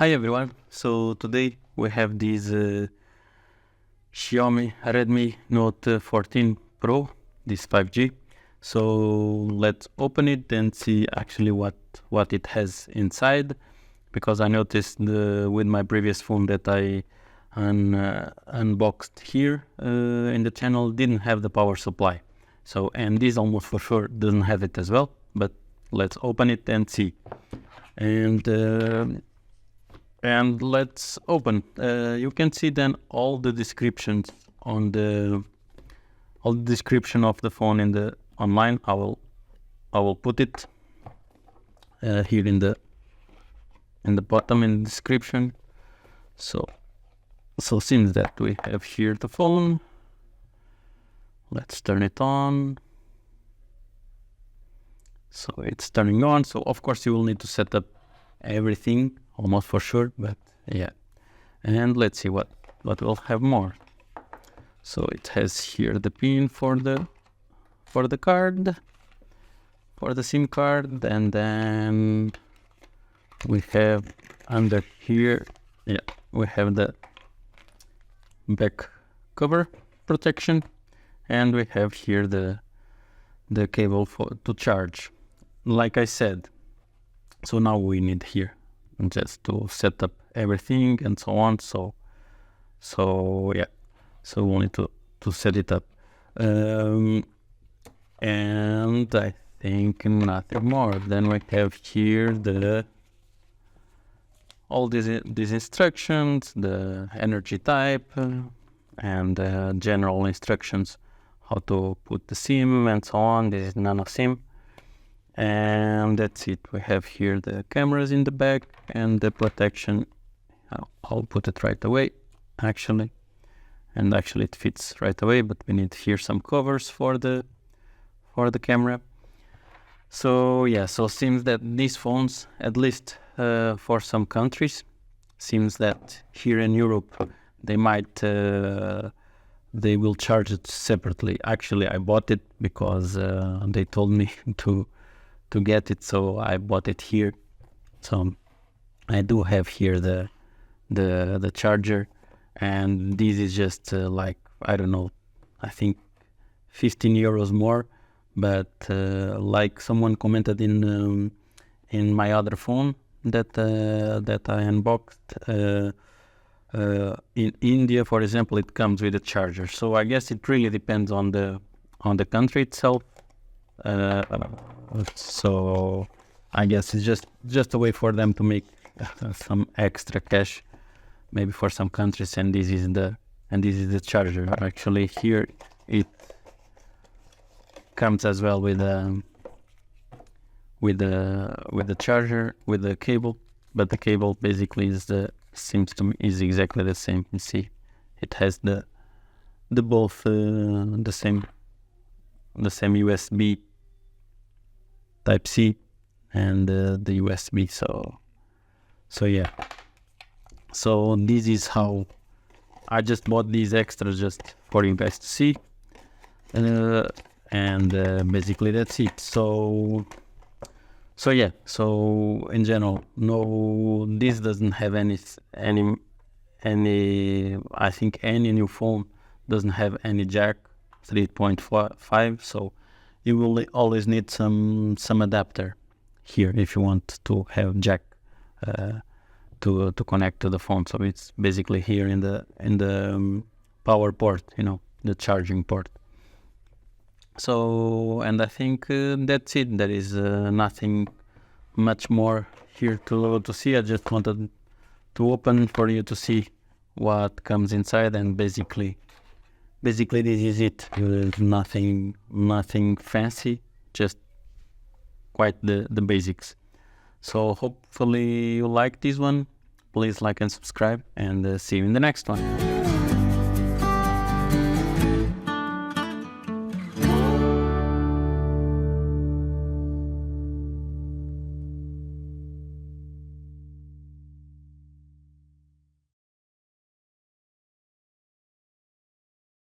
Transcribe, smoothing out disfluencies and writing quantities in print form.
Hi everyone, so today we have this Xiaomi Redmi Note 14 Pro, this 5G. So let's open it and see actually what it has inside, because I noticed with my previous phone that I unboxed here in the channel didn't have the power supply. So, and this almost for sure doesn't have it as well, but let's open it and see. And let's open. You can see then all the descriptions on all the description of the phone in the online. I will put it here in the bottom in the description. So since that we have here the phone, let's turn it on. So it's turning on. So of course you will need to set up everything almost for sure, but yeah. And let's see what we'll have more. So it has here the pin for the card, for the SIM card, and then we have under here, yeah, we have the back cover protection, and we have here the cable to charge, like I said. So now we need here just to set up everything and so on. So yeah, so we'll need to set it up, and I think nothing more. Then we have here all these instructions, the energy type, and general instructions how to put the SIM and so on. This is nano SIM. And that's it. We have here the cameras in the back and the protection. I'll put it right away, actually, and actually it fits right away, but we need here some covers for the camera. So yeah, so seems that these phones, at least for some countries, seems that here in Europe they might they will charge it separately. Actually, I bought it because they told me to get it, so I bought it here. So I do have here the charger, and this is just like, I don't know, I think 15 euros more. But like someone commented in my other phone that I unboxed, in India, for example, it comes with a charger. So I guess it really depends on the country itself. So I guess it's just a way for them to make some extra cash, maybe for some countries. And this is the charger. Actually, here it comes as well with the charger, with the cable. But the cable basically seems to me is exactly the same. You see, it has the both the same USB Type C and the USB. So yeah. So this is how I just bought these extras just for you guys to see, and basically that's it. So yeah. So in general, no, this doesn't have any. I think any new phone doesn't have any jack 3.5. So you will always need some adapter here if you want to have jack to connect to the phone. So it's basically here in the power port, the charging port. So, and I think that's it. There is nothing much more here to see. I just wanted to open for you to see what comes inside, and basically this is it. There's nothing fancy, just quite the basics. So hopefully you like this one. Please like and subscribe, and see you in the next one.